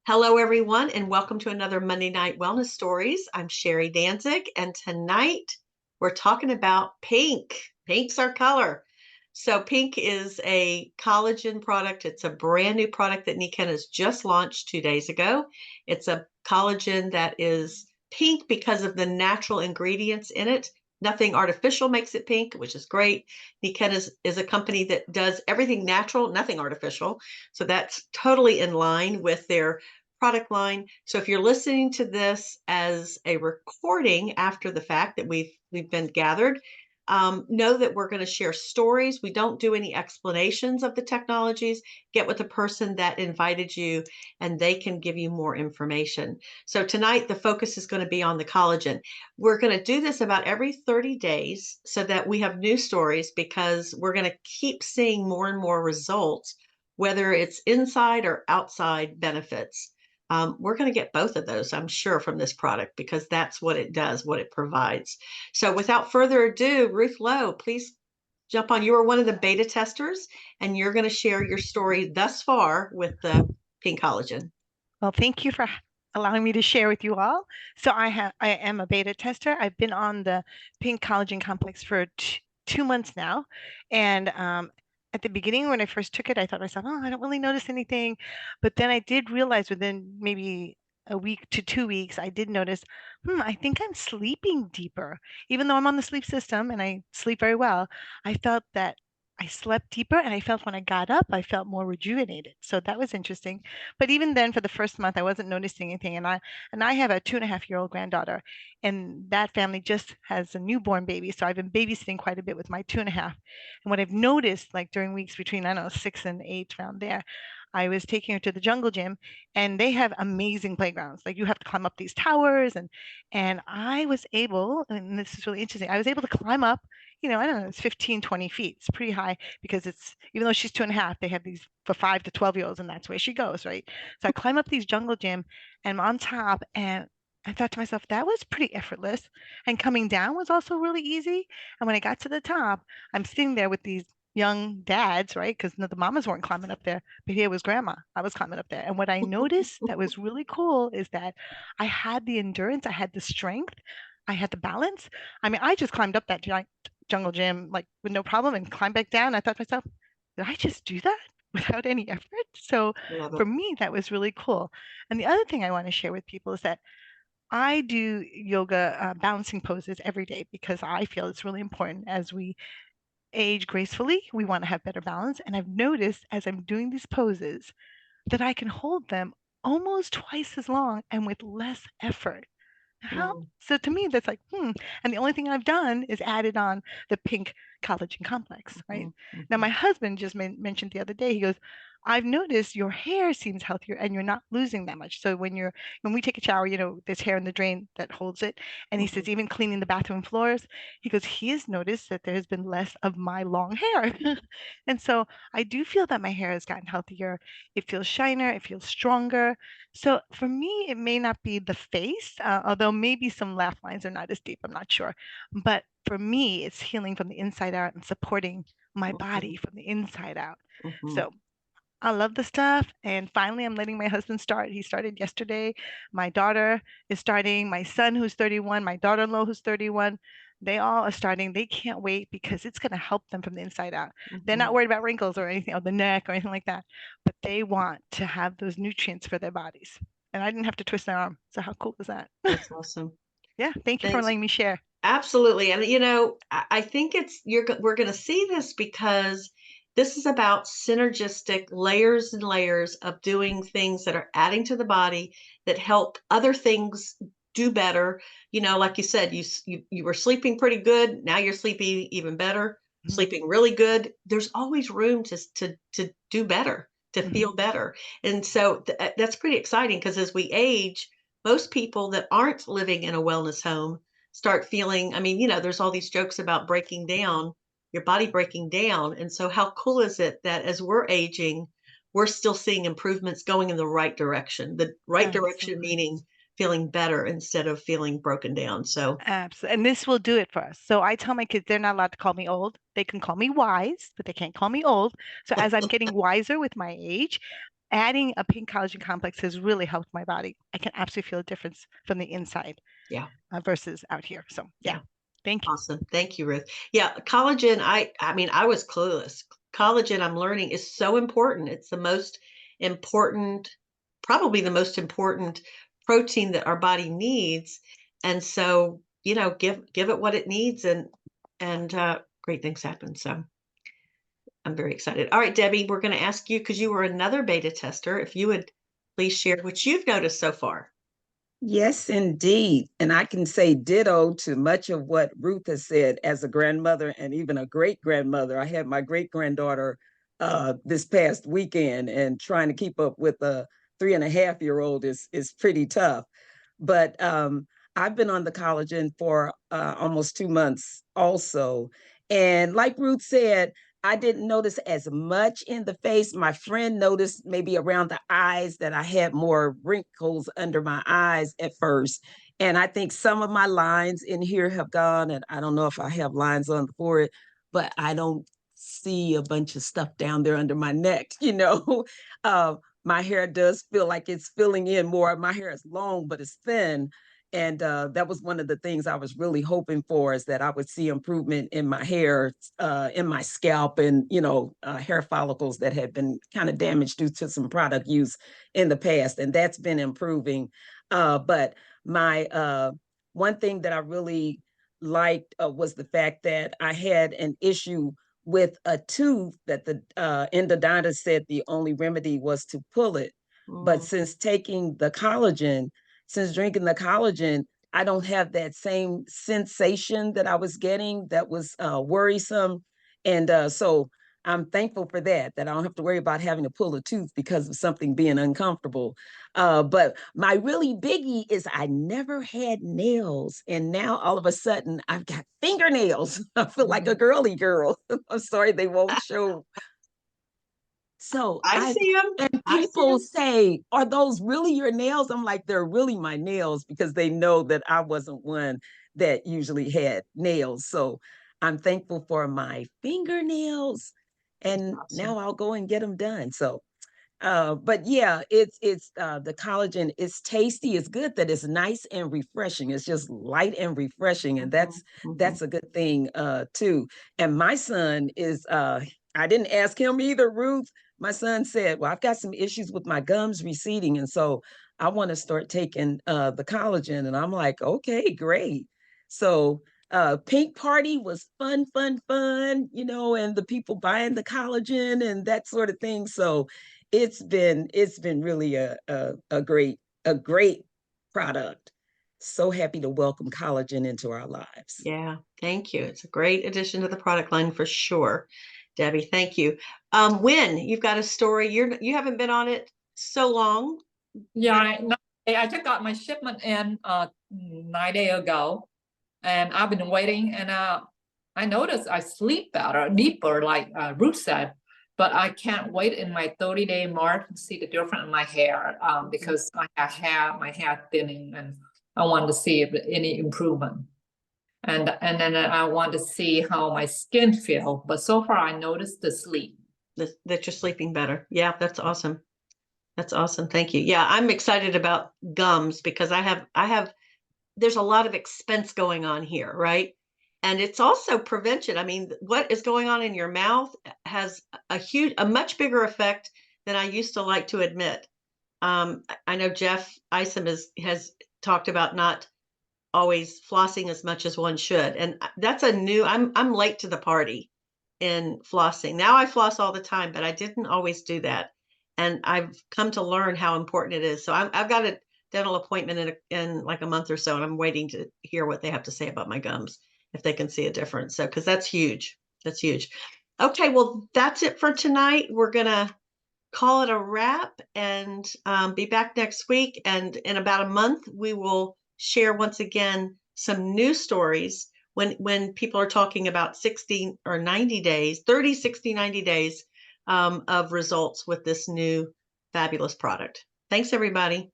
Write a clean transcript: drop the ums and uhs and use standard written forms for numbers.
Hello, everyone, and welcome to another Monday Night Wellness Stories. I'm Sherry Danzig, and tonight we're talking about pink. Pink's our color. So, pink is a collagen product. It's a brand new product that Niken has just launched 2 days ago. It's a collagen that is pink because of the natural ingredients in it. Nothing artificial makes it pink, which is great. Niken is a company that does everything natural, nothing artificial. So, that's totally in line with their product line. So if you're listening to this as a recording after the fact that we've been gathered, know that we're going to share stories. We don't do any explanations of the technologies. Get with the person that invited you, and they can give you more information. So tonight, the focus is going to be on the collagen. We're going to do this about every 30 days so that we have new stories because we're going to keep seeing more and more results, whether it's inside or outside benefits. We're going to get both of those, I'm sure, from this product because that's what it does, what it provides. So without further ado, Ruth Lowe, please jump on. You are one of the beta testers, and you're going to share your story thus far with the pink collagen. Well, thank you for allowing me to share with you all. So I am a beta tester. I've been on the Pink Collagen Complex for 2 months now, and at the beginning when I first took it, I thought to myself, oh, I don't really notice anything, but then I did realize within maybe a week to 2 weeks, I did notice, I think I'm sleeping deeper. Even though I'm on the sleep system and I sleep very well, I felt that I slept deeper and I felt when I got up, I felt more rejuvenated. So that was interesting. But even then, for the first month, I wasn't noticing anything. And I have a 2.5-year-old granddaughter, and that family just has a newborn baby. So I've been babysitting quite a bit with my 2.5. And what I've noticed, like during weeks between, I don't know, 6 and 8 around there, I was taking her to the jungle gym, and they have amazing playgrounds. Like you have to climb up these towers, and I was able, and this is really interesting, I was able to climb up, I don't know, it's 15, 20 feet. It's pretty high because it's, even though she's 2.5, they have these for 5 to 12-year-olds, and that's where she goes, right? So I climb up these jungle gym and I'm on top, and I thought to myself, that was pretty effortless. And coming down was also really easy. And when I got to the top, I'm sitting there with these young dads, right? Because the mamas weren't climbing up there, but here was grandma. I was climbing up there. And what I noticed that was really cool is that I had the endurance, I had the strength, I had the balance. I mean, I just climbed up that giant jungle gym like with no problem and climbed back down. I thought to myself, did I just do that without any effort? So Love for it. me, that was really cool. And the other thing I want to share with people is that I do yoga balancing poses every day because I feel it's really important as we age gracefully. We want to have better balance. And I've noticed as I'm doing these poses that I can hold them almost twice as long and with less effort. How? Mm, So to me, that's like, And the only thing I've done is added on the pink collagen complex, right? mhm, Now, my mhm, husband just mentioned the other day, he goes, I've noticed your hair seems healthier and you're not losing that much. So when we take a shower, there's hair in the drain that holds it. And he says, mhm. even cleaning the bathroom floors, he goes, he has noticed that there has been less of my long hair. And so I do feel that my hair has gotten healthier. It feels shinier, it feels stronger. So for me, it may not be the face, although maybe some laugh lines are not as deep. I'm not sure. But for me, it's healing from the inside out and supporting my body Mhm, from the inside out. mhm. So I love the stuff. And finally, I'm letting my husband start. He started yesterday. My daughter is starting. My son, who's 31, my daughter-in-law, who's 31, they all are starting. They can't wait because it's going to help them from the inside out. They're not Mhm. worried about wrinkles or anything, or the neck or anything like that, but they want to have those nutrients for their bodies. And I didn't have to twist their arm. So how cool is that? That's awesome. Yeah, thank you for That's letting me share. absolutely. And I think we're going to see this because this is about synergistic layers and layers of doing things that are adding to the body that help other things do better. Like you said, you were sleeping pretty good. Now you're sleeping even better, Mhm, sleeping really good. There's always room to do better, to mhm. feel better. And so that's pretty exciting because as we age, most people that aren't living in a wellness home start feeling, there's all these jokes about breaking down, your body breaking down. And so how cool is it that as we're aging, we're still seeing improvements going in the right direction. The right direction Absolutely. meaning feeling better instead of feeling broken down. So Absolutely. And this will do it for us. So I tell my kids they're not allowed to call me old. They can call me wise, but they can't call me old. So as I'm getting wiser with my age, adding a pink collagen complex has really helped my body. I can absolutely feel a difference from the inside Yeah. versus out here. So yeah, Yeah. thank you. Awesome. Thank you, Ruth. Yeah, collagen, I mean, I was clueless. Collagen, I'm learning, is so important. It's the most important, probably the most important protein that our body needs. And so, give it what it needs, and great things happen. So I'm very excited. All right, Debbie, we're going to ask you, because you were another beta tester, if you would please share what you've noticed so far. Yes, indeed. And I can say ditto to much of what Ruth has said as a grandmother and even a great grandmother. I had my great granddaughter this past weekend, and trying to keep up with a 3.5-year-old is pretty tough. But I've been on the collagen for almost 2 months also. And like Ruth said, I didn't notice as much in the face. My friend noticed maybe around the eyes that I had more wrinkles under my eyes at first. And I think some of my lines in here have gone, and I don't know if I have lines on the forehead, but I don't see a bunch of stuff down there under my neck, you know. uh, my hair does feel like it's filling in more. My hair is long, but it's thin. And that was one of the things I was really hoping for, is that I would see improvement in my hair, in my scalp, and, hair follicles that had been kind of damaged due to some product use in the past. And that's been improving. But my one thing that I really liked was the fact that I had an issue with a tooth that the endodontist said the only remedy was to pull it. But Mm, since drinking the collagen, I don't have that same sensation that I was getting that was worrisome. And so I'm thankful for that I don't have to worry about having to pull a tooth because of something being uncomfortable. But my really biggie is I never had nails. And now all of a sudden I've got fingernails. I feel like a mm. girly girl. I'm sorry they won't show. So I I see them. and I see people them. say, "Are those really your nails?" I'm like, "They're really my nails," because they know that I wasn't one that usually had nails. So I'm thankful for my fingernails, That's and awesome. now I'll go and get them done. So but yeah, it's the collagen is tasty. It's good that it's nice and refreshing. It's just light and refreshing, and Mhm, mhm. that's a good thing too. And my son is I didn't ask him either, Ruth. My son said, "Well, I've got some issues with my gums receding, and so I want to start taking the collagen." And I'm like, "Okay, great." So pink party was fun, fun, fun, and the people buying the collagen and that sort of thing. So it's been really a great product. So happy to welcome collagen into our lives. Yeah, thank you. It's a great addition to the product line for sure. Debbie, thank you. Wynn, you've got a story. You haven't been on it so long. Yeah, I just got my shipment in 9 days ago, and I've been waiting, and I noticed I sleep better, deeper, like Ruth said, but I can't wait in my 30-day mark to see the difference in my hair, because my hair thinning, and I want to see if any improvement. And then I want to see how my skin feel, but so far I noticed the sleep. That you're sleeping better. Yeah, that's awesome. That's awesome. Thank you. Yeah, I'm excited about gums because I have there's a lot of expense going on here, right? And it's also prevention. I mean, what is going on in your mouth has a much bigger effect than I used to like to admit. I know Jeff Isom has talked about not always flossing as much as one should, and that's a new. I'm late to the party in flossing. Now I floss all the time, but I didn't always do that, and I've come to learn how important it is. So I've got a dental appointment in like a month or so, and I'm waiting to hear what they have to say about my gums, if they can see a difference. So because that's huge. That's huge. Okay, well that's it for tonight. We're gonna call it a wrap and be back next week. And in about a month, we will share once again some new stories when people are talking about 60 or 90 days, 30, 60, 90 days of results with this new fabulous product. Thanks, everybody.